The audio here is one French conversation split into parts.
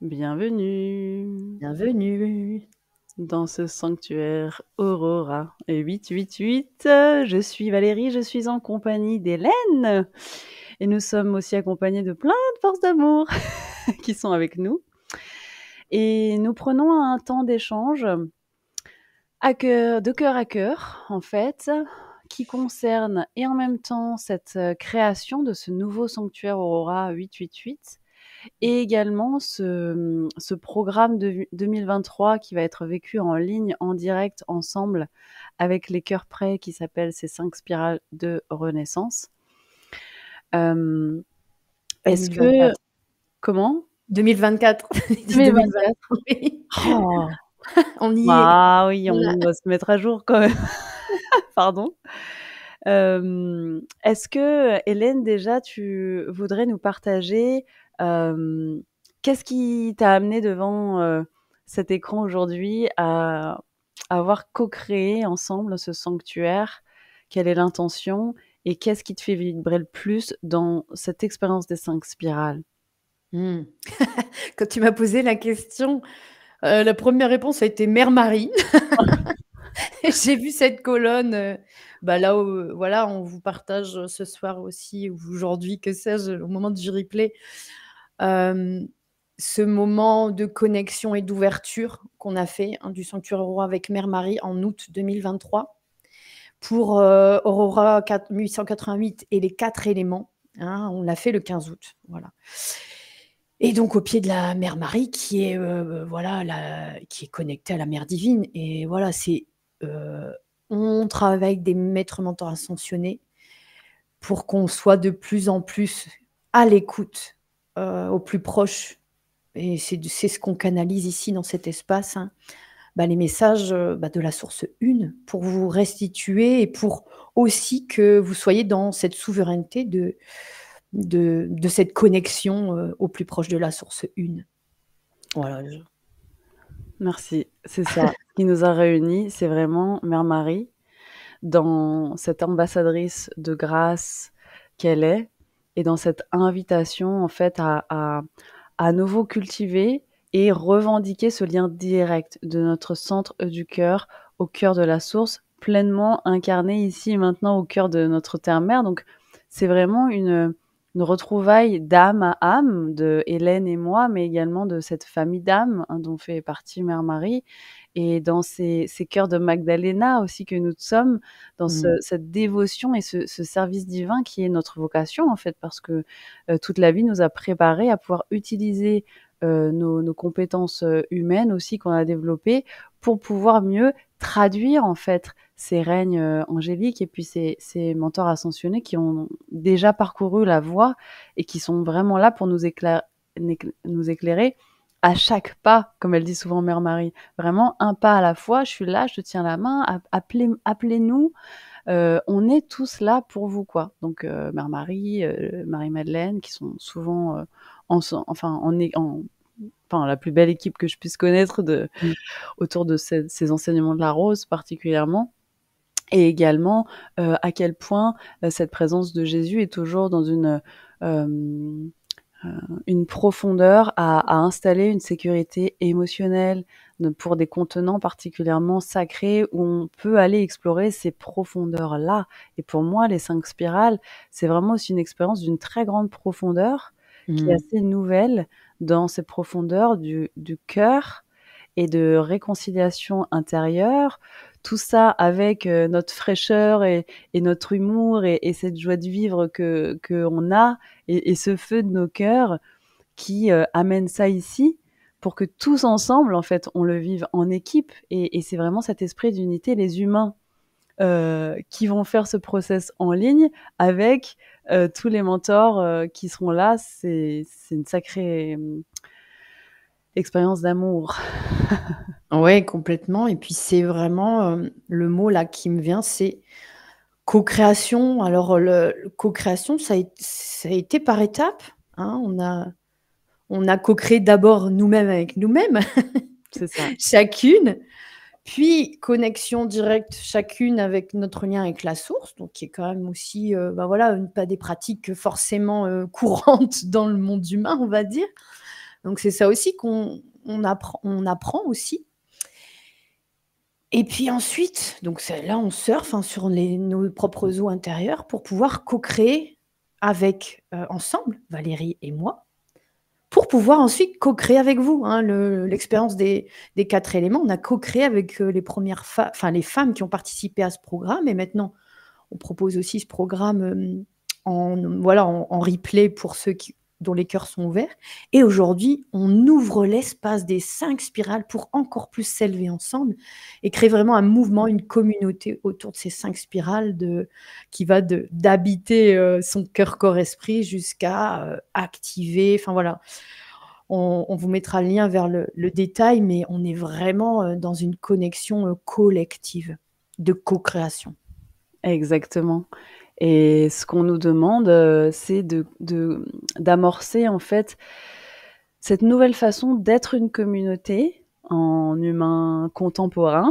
Bienvenue Bienvenue. dans ce sanctuaire Aurora. Et 888, je suis Valérie, je suis en compagnie d'Hélène. Et nous sommes aussi accompagnés de plein de forces d'amour qui sont avec nous. Et nous prenons un temps d'échange de cœur à cœur, en fait, qui concerne et en même temps cette création de ce nouveau sanctuaire Aurora 888 et également ce programme de 2023 qui va être vécu en ligne, en direct, ensemble, avec les cœurs prêts qui s'appelle ces 5 spirales de renaissance. Est-ce que 2024. comment? 2024. Dit 2024. 2024. Oui. Oh! On y est. Bah oui, On a on va se mettre à jour quand même. Pardon. Est-ce que, Hélène, déjà, tu voudrais nous partager, qu'est-ce qui t'a amené devant, cet écran aujourd'hui à avoir co-créé ensemble ce sanctuaire? Quelle est l'intention et qu'est-ce qui te fait vibrer le plus dans cette expérience des 5 spirales? Mmh. Quand tu m'as posé la question, la première réponse a été Mère Marie. J'ai vu cette colonne, là où voilà, on vous partage, ce soir aussi ou aujourd'hui, que sais-je, au moment du replay, hem, ce moment de connexion et d'ouverture qu'on a fait, hein, du Sanctuaire Aurora avec Mère Marie en août 2023 pour, Aurora 1888 et les 4 éléments, hein. On l'a fait le 15 août, voilà. Et donc au pied de la Mère Marie qui est, voilà, qui est connectée à la Mère divine et voilà, heu, on travaille avec des maîtres mentors ascensionnés pour qu'on soit de plus en plus à l'écoute, au plus proche et c'est ce qu'on canalise ici dans cet espace, hein. Les messages, de la source une pour vous restituer et pour aussi que vous soyez dans cette souveraineté de cette connexion, au plus proche de la source une. Voilà, je Merci, c'est ça. Ce qui nous a réunis, c'est vraiment Mère Marie dans cette ambassadrice de grâce qu'elle est et dans cette invitation en fait à nouveau cultiver et revendiquer ce lien direct de notre centre du cœur au cœur de la source, pleinement incarné ici et maintenant au cœur de notre terre-mère. Donc c'est vraiment une retrouvaille d'âme à âme de Hélène et moi, mais également de cette famille d'âmes, hein, dont fait partie Mère Marie, et dans ces cœurs de Magdalena aussi que nous sommes, dans mmh. cette dévotion et ce service divin qui est notre vocation en fait, parce que toute la vie nous a préparés à pouvoir utiliser nos compétences humaines aussi qu'on a développées pour pouvoir mieux traduire en fait ces règnes angéliques et puis ces mentors ascensionnés qui ont déjà parcouru la voie et qui sont vraiment là pour nous éclairer à chaque pas, comme elle dit souvent Mère Marie. Vraiment un pas à la fois, je suis là, je te tiens la main, appelez-nous, on est tous là pour vous, quoi. Donc Mère Marie, Marie-Madeleine, qui sont souvent enfin la plus belle équipe que je puisse connaître Mmh. autour de ces enseignements de la rose particulièrement. Et également à quel point cette présence de Jésus est toujours dans une profondeur à installer une sécurité émotionnelle pour des contenants particulièrement sacrés où on peut aller explorer ces profondeurs-là. Et pour moi, les 5 spirales, c'est vraiment aussi une expérience d'une très grande profondeur qui est Mmh. assez nouvelle dans ces profondeurs du cœur et de réconciliation intérieure. Tout ça avec notre fraîcheur et notre humour et cette joie de vivre que on a et ce feu de nos cœurs qui amène ça ici pour que tous ensemble, en fait, on le vive en équipe. Et c'est vraiment cet esprit d'unité, les humains qui vont faire ce process en ligne avec tous les mentors qui seront là. C'est une sacrée expérience d'amour. Ouais, complètement et puis c'est vraiment, le mot là qui me vient, c'est co-création. Alors le co-création, ça a été par étapes, hein. On a co-créé d'abord nous-mêmes avec nous-mêmes, C'est ça. chacune, puis connexion directe chacune avec notre lien avec la source, donc qui est quand même aussi, voilà, pas des pratiques forcément, courantes dans le monde humain, on va dire. Donc c'est ça aussi qu'on apprend aussi. Et puis ensuite, donc là, on surfe, hein, sur nos propres eaux intérieures pour pouvoir co-créer ensemble, Valérie et moi, pour pouvoir ensuite co-créer avec vous, hein, l'expérience des 4 éléments. On a co-créé avec les les femmes qui ont participé à ce programme, et maintenant, on propose aussi ce programme en replay pour ceux dont les cœurs sont ouverts. Et aujourd'hui, on ouvre l'espace des 5 spirales pour encore plus s'élever ensemble et créer vraiment un mouvement, une communauté autour de ces 5 spirales qui va d'habiter son cœur, corps, esprit jusqu'à activer. Enfin voilà, on vous mettra le lien vers le détail, mais on est vraiment dans une connexion collective de co-création. Exactement. Et ce qu'on nous demande, c'est d'amorcer en fait cette nouvelle façon d'être une communauté en humain contemporain.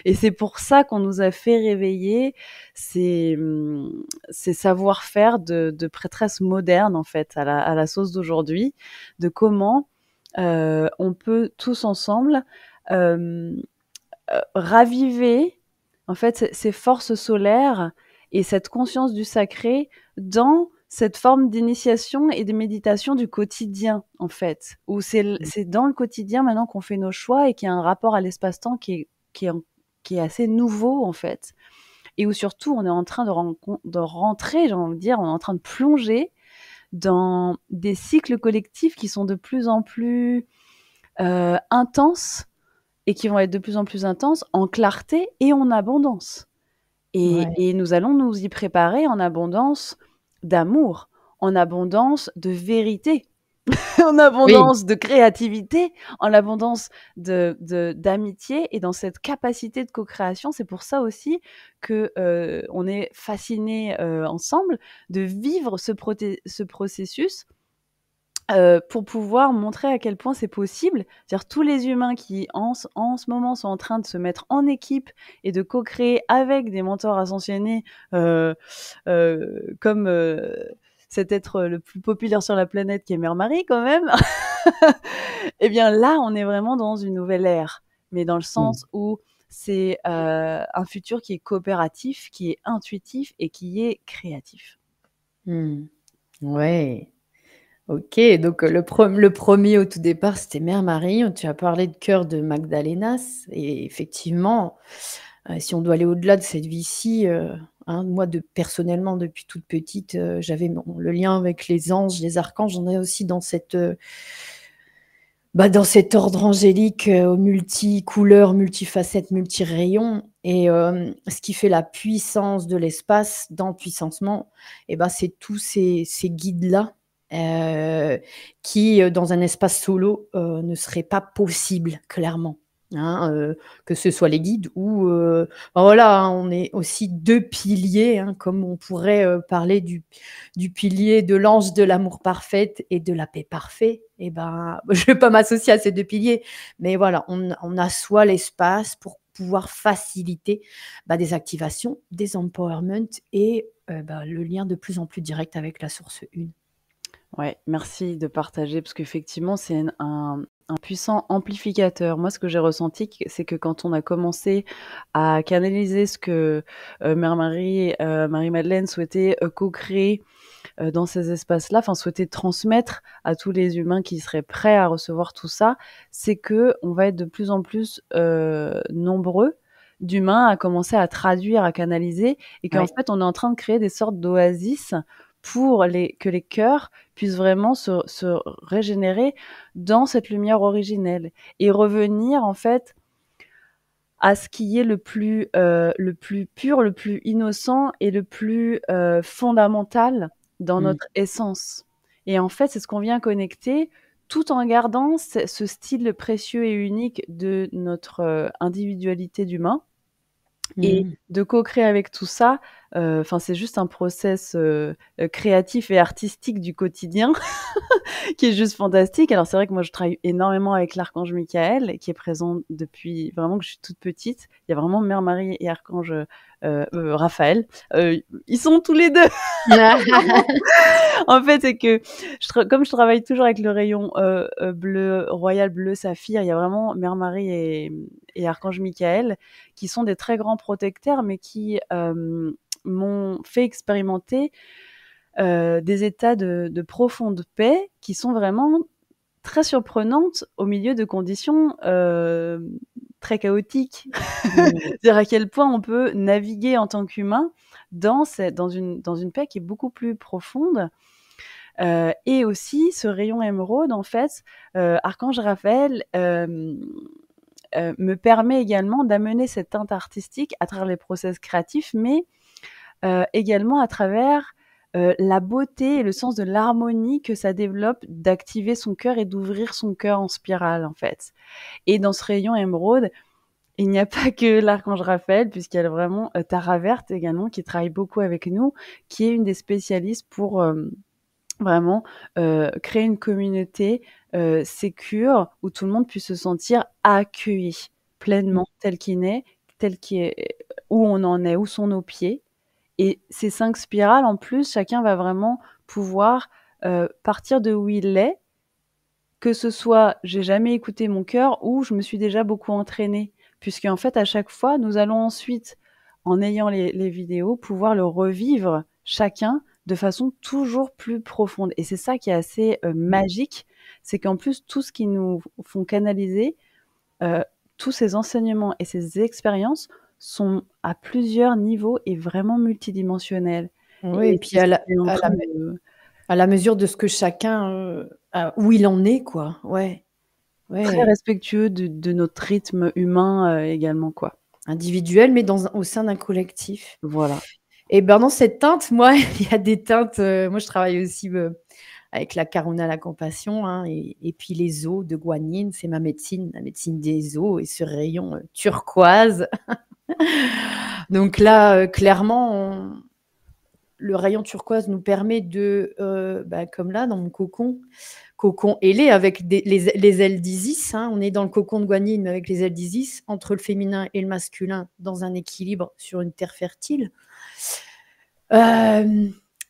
Et c'est pour ça qu'on nous a fait réveiller ces savoir-faire de prêtresse moderne en fait, à la sauce d'aujourd'hui, de comment on peut tous ensemble raviver en fait ces forces solaires et cette conscience du sacré dans cette forme d'initiation et de méditation du quotidien, en fait, où c'est dans le quotidien maintenant qu'on fait nos choix et qu'il y a un rapport à l'espace-temps qui est assez nouveau, en fait, et où surtout on est en train de rentrer, j'ai envie de dire, on est en train de plonger dans des cycles collectifs qui sont de plus en plus intenses et qui vont être de plus en plus intenses en clarté et en abondance. Ouais. Et nous allons nous y préparer en abondance d'amour, en abondance de vérité, en Oui. abondance de créativité, en abondance d'amitié et dans cette capacité de co-création. C'est pour ça aussi que on est fascinés ensemble de vivre ce processus pour pouvoir montrer à quel point c'est possible. C'est-à-dire tous les humains qui, en ce moment, sont en train de se mettre en équipe et de co-créer avec des mentors ascensionnés comme cet être le plus populaire sur la planète qui est Mère Marie quand même, eh bien là, on est vraiment dans une nouvelle ère, mais dans le sens où c'est un futur qui est coopératif, qui est intuitif et qui est créatif. Ouais. OK, donc le premier au tout départ, c'était Mère Marie. Tu as parlé de cœur de Magdalenas, et effectivement, si on doit aller au-delà de cette vie-ci, hein, moi personnellement, depuis toute petite, j'avais le lien avec les anges, les archanges. On est aussi dans cet ordre angélique, aux multicouleurs, multifacettes, multirayons, et ce qui fait la puissance de l'espace dans le puissancement, c'est tous ces guides-là, qui, dans un espace solo, ne seraient pas possibles, clairement, hein, que ce soit les guides ou voilà, hein, on est aussi 2 piliers, hein, comme on pourrait parler du pilier de l'ange de l'amour parfait et de la paix parfait. Je ne vais pas m'associer à ces 2 piliers, mais voilà, on assoit l'espace pour pouvoir faciliter des activations, des empowerment et le lien de plus en plus direct avec la source une. Ouais, merci de partager parce qu'effectivement, c'est un puissant amplificateur. Moi, ce que j'ai ressenti, c'est que quand on a commencé à canaliser ce que Mère Marie, Marie-Madeleine souhaitait co-créer dans ces espaces-là, enfin souhaitait transmettre à tous les humains qui seraient prêts à recevoir tout ça, c'est que on va être de plus en plus nombreux d'humains à commencer à traduire, à canaliser, et qu'en Ouais. fait, on est en train de créer des sortes d'oasis pour que les cœurs puissent vraiment se régénérer dans cette lumière originelle et revenir en fait à ce qui est le plus pur, le plus innocent et le plus fondamental dans notre essence. Et en fait, c'est ce qu'on vient connecter tout en gardant ce style précieux et unique de notre individualité d'humain. Et de co-créer avec tout ça, enfin, c'est juste un process créatif et artistique du quotidien qui est juste fantastique. Alors c'est vrai que moi je travaille énormément avec l'archange Michael qui est présent depuis vraiment que je suis toute petite. Il y a vraiment Mère Marie et archange Raphaël, ils sont tous les 2. En fait, c'est que comme je travaille toujours avec le rayon bleu royal, bleu saphir, il y a vraiment Mère Marie et Archange Michael qui sont des très grands protecteurs, mais qui m'ont fait expérimenter des états de profonde paix qui sont vraiment très surprenantes au milieu de conditions très chaotiques. C'est-à-dire à quel point on peut naviguer en tant qu'humain dans une paix qui est beaucoup plus profonde. Et aussi ce rayon émeraude, en fait, Archange Raphaël me permet également d'amener cette teinte artistique à travers les process créatifs, mais également à travers la beauté et le sens de l'harmonie que ça développe d'activer son cœur et d'ouvrir son cœur en spirale, en fait. Et dans ce rayon émeraude, il n'y a pas que l'archange Raphaël, puisqu'il y a vraiment Tara Verte également, qui travaille beaucoup avec nous, qui est une des spécialistes pour vraiment créer une communauté sécure où tout le monde puisse se sentir accueilli pleinement tel qu'il est, où on en est, où sont nos pieds. Et ces 5 spirales, en plus, chacun va vraiment pouvoir partir de où il est, que ce soit j'ai jamais écouté mon cœur ou je me suis déjà beaucoup entraînée. Puisqu'en fait, à chaque fois, nous allons ensuite, en ayant les vidéos, pouvoir le revivre chacun de façon toujours plus profonde. Et c'est ça qui est assez magique, c'est qu'en plus, tout ce qui nous font canaliser, tous ces enseignements et ces expériences sont à plusieurs niveaux et vraiment multidimensionnels. Oui, et Et puis c'est ce qui est en train de... à la mesure de ce que chacun, où il en est, quoi. Ouais, Très ouais. respectueux de notre rythme humain également, quoi. Individuel, mais au sein d'un collectif. Voilà. Et ben dans cette teinte, moi, il y a des teintes. Moi, je travaille aussi avec la Karuna, la compassion, hein, et puis les eaux de Guanyin, c'est ma médecine, la médecine des eaux, et ce rayon turquoise. Donc là, clairement, le rayon turquoise nous permet de, comme là, dans mon cocon ailé avec les ailes d'Isis. Hein, on est dans le cocon de Guanyin, mais avec les ailes d'Isis, entre le féminin et le masculin, dans un équilibre sur une terre fertile.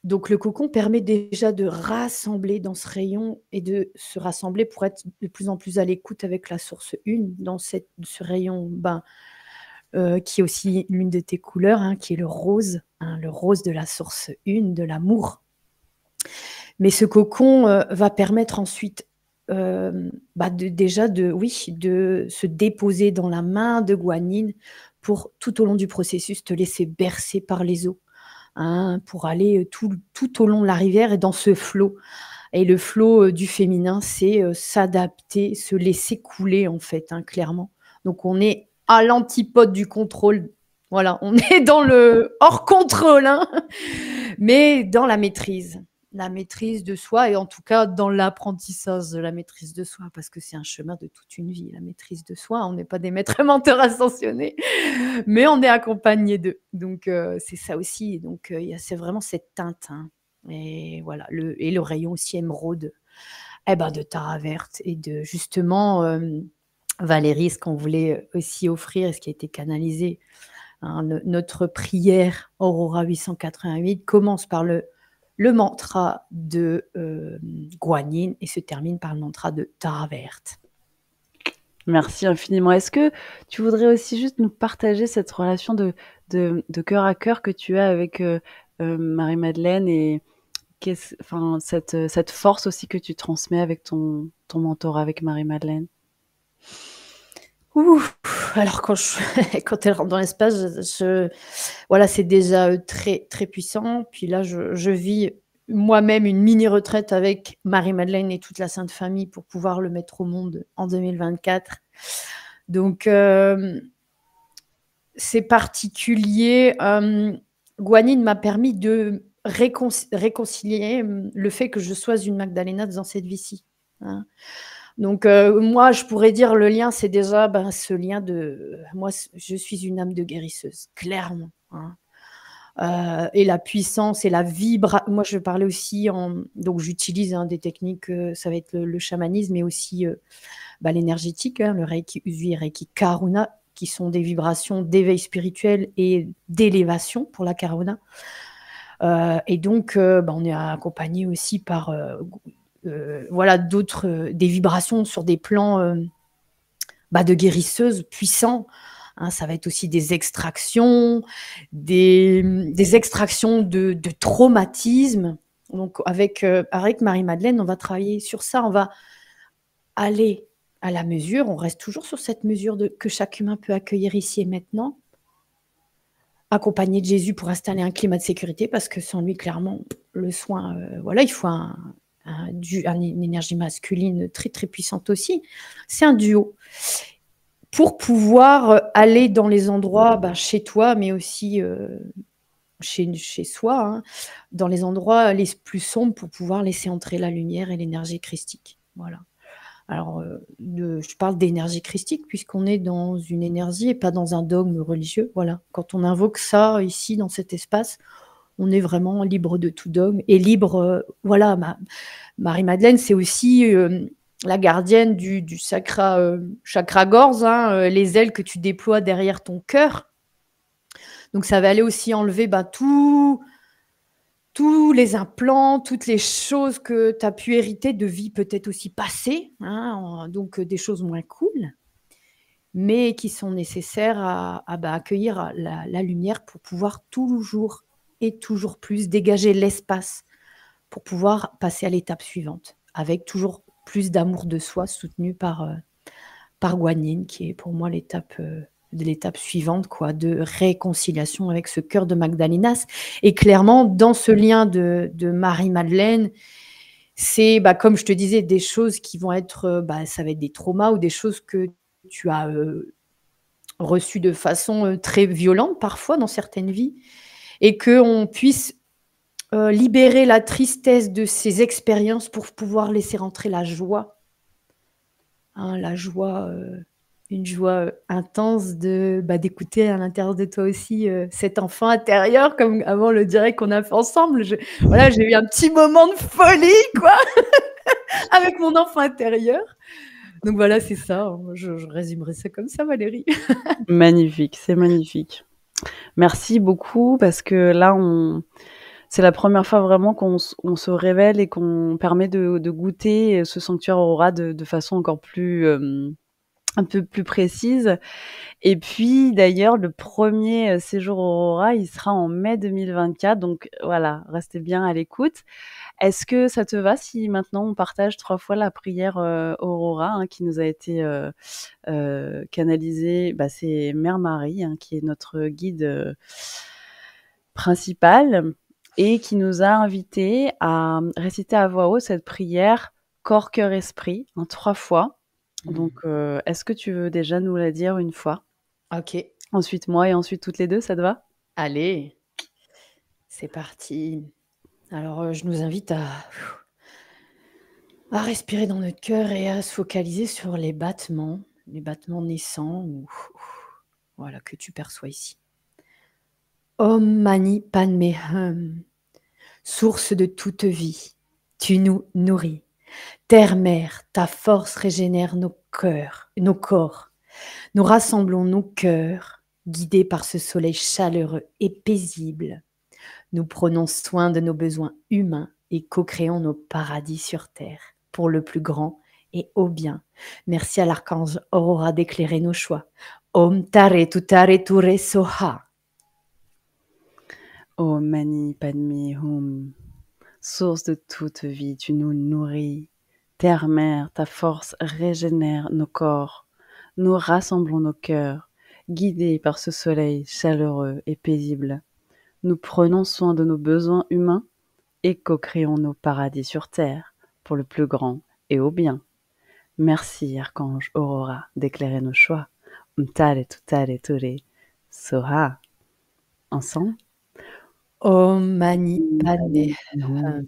Donc le cocon permet déjà de rassembler dans ce rayon et de se rassembler pour être de plus en plus à l'écoute avec la source une dans ce rayon qui est aussi l'une de tes couleurs, hein, qui est le rose de la source une, de l'amour. Mais ce cocon va permettre ensuite de se déposer dans la main de Guanyin pour tout au long du processus te laisser bercer par les eaux. Hein, pour aller tout au long de la rivière et dans ce flot. Et le flot du féminin, c'est s'adapter, se laisser couler, en fait, hein, clairement. Donc, on est à l'antipode du contrôle. Voilà, on est dans le hors contrôle, hein, mais dans la maîtrise de soi, et en tout cas dans l'apprentissage de la maîtrise de soi, parce que c'est un chemin de toute une vie, la maîtrise de soi. On n'est pas des maîtres menteurs ascensionnés, mais on est accompagné d'eux. Donc c'est ça aussi. Donc c'est vraiment cette teinte, hein. Et voilà, le rayon aussi émeraude, de Tara Verte, et de justement Valérie, ce qu'on voulait aussi offrir et ce qui a été canalisé. Hein, notre prière Aurora 888 commence par le mantra de Guanyin et se termine par le mantra de Tara Verte. Merci infiniment. Est-ce que tu voudrais aussi juste nous partager cette relation de cœur à cœur que tu as avec Marie-Madeleine, et cette force aussi que tu transmets avec ton mentorat avec Marie-Madeleine? Alors quand elle rentre dans l'espace, voilà, c'est déjà très, très puissant. Puis là, je vis moi-même une mini-retraite avec Marie-Madeleine et toute la Sainte Famille pour pouvoir le mettre au monde en 2024. Donc, c'est particulier. Guanyin m'a permis de réconcilier le fait que je sois une Magdalena dans cette vie-ci. Hein. Donc, moi, je pourrais dire le lien, c'est déjà ce lien de... Moi, je suis une âme de guérisseuse, clairement. Hein. Et la puissance et la vibration. Moi, je parlais aussi donc j'utilise des techniques, ça va être le chamanisme, mais aussi l'énergétique, hein, le Reiki Usui, Reiki Karuna. qui sont des vibrations d'éveil spirituel et d'élévation pour la Karuna. Et donc, on est accompagné aussi par voilà, d'autres, des vibrations sur des plans de guérisseuses puissants. Hein, ça va être aussi des extractions, des extractions de traumatismes. Donc, avec Marie-Madeleine, on va travailler sur ça. On va aller à la mesure. On reste toujours sur cette mesure que chaque humain peut accueillir ici et maintenant. Accompagné de Jésus pour installer un climat de sécurité, parce que sans lui, clairement, le soin, voilà, il faut une énergie masculine très, très puissante aussi. C'est un duo. Pour pouvoir aller dans les endroits, chez toi, mais aussi chez soi, hein, dans les endroits les plus sombres, pour pouvoir laisser entrer la lumière et l'énergie christique. Voilà. Alors, je parle d'énergie christique puisqu'on est dans une énergie et pas dans un dogme religieux. Voilà. Quand on invoque ça ici, dans cet espace, on est vraiment libre de tout dogme et libre. Voilà, Marie-Madeleine, c'est aussi la gardienne du chakra gorge, hein, les ailes que tu déploies derrière ton cœur. Donc, ça va aller aussi enlever tous les implants, toutes les choses que tu as pu hériter de vie peut-être aussi passée, hein, donc des choses moins cool, mais qui sont nécessaires à accueillir la lumière pour pouvoir toujours et toujours plus dégager l'espace pour pouvoir passer à l'étape suivante, avec toujours plus d'amour de soi soutenu par Guan Yin, qui est pour moi l'étape suivante, quoi, de réconciliation avec ce cœur de Magdalenas. Et clairement, dans ce lien de Marie-Madeleine, c'est, comme je te disais, des choses qui vont être, ça va être des traumas ou des choses que tu as reçues de façon très violente parfois dans certaines vies, et qu'on puisse libérer la tristesse de ces expériences pour pouvoir laisser rentrer la joie. Hein, la joie, une joie intense d'écouter à l'intérieur de toi aussi cet enfant intérieur, comme avant le direct qu'on a fait ensemble. Voilà, j'ai eu un petit moment de folie, quoi, avec mon enfant intérieur. Donc voilà, c'est ça. Je résumerai ça comme ça, Valérie. Magnifique, c'est magnifique. Merci beaucoup parce que là, c'est la première fois vraiment qu'on se révèle et qu'on permet de goûter ce sanctuaire Aurora de façon encore plus, un peu plus précise. Et puis d'ailleurs, le premier séjour Aurora, il sera en mai 2024. Donc voilà, restez bien à l'écoute. Est-ce que ça te va si maintenant on partage 3 fois la prière Aurora, hein, qui nous a été canalisée? C'est Mère Marie, hein, qui est notre guide principale et qui nous a invités à réciter à voix haute cette prière corps, cœur, esprit, en 3 fois. Donc, est-ce que tu veux déjà nous la dire une fois? Ok. Ensuite moi et ensuite toutes les deux, ça te va? Allez, c'est parti. Alors, je nous invite à respirer dans notre cœur et à se focaliser sur les battements naissants, voilà, que tu perçois ici. Om Mani Padme Hum, source de toute vie, tu nous nourris. Terre-mère, ta force régénère nos corps. Nous rassemblons nos cœurs, guidés par ce soleil chaleureux et paisible. Nous prenons soin de nos besoins humains et co-créons nos paradis sur terre, pour le plus grand et au bien. Merci à l'archange Aurora d'éclairer nos choix. Om Tare Tutare Ture Soha. Om Mani Padme Hum, source de toute vie, tu nous nourris. Terre-mère, ta force régénère nos corps. Nous rassemblons nos cœurs, guidés par ce soleil chaleureux et paisible. Nous prenons soin de nos besoins humains et co-créons nos paradis sur terre, pour le plus grand et au bien. Merci, Archange Aurora, d'éclairer nos choix. Mtare tutare ture soha. Ensemble. Om Mani Padme Hum,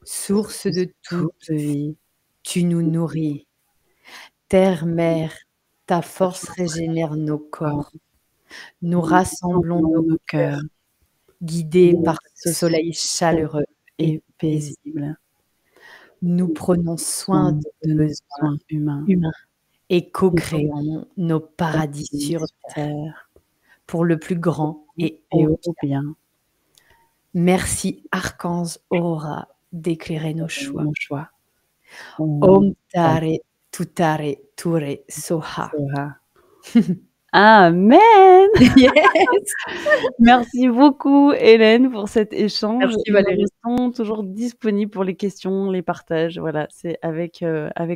source de toute vie, tu nous nourris. Terre-mère, ta force régénère nos corps. Nous rassemblons nos cœurs, guidés par ce soleil chaleureux et paisible. Nous prenons soin de nos besoins humains et Et donc, co-créons nos paradis paradis sur sur terre, terre, pour le plus grand et et haut au bien. bien, Merci Archange Aurora d'éclairer nos choix. nos choix. Om Om Tare Tare Tutare Ture Soha. Soha. Amen! Yes! Merci beaucoup Hélène pour cet échange Merci et nous Valérie. restons toujours disponibles pour les questions, les partages. Voilà, c'est avec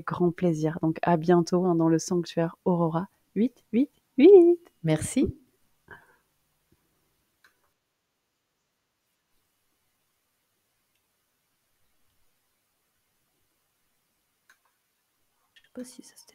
grand plaisir. Donc à bientôt, hein, dans le sanctuaire Aurora 888. Merci. Je sais pas si ça se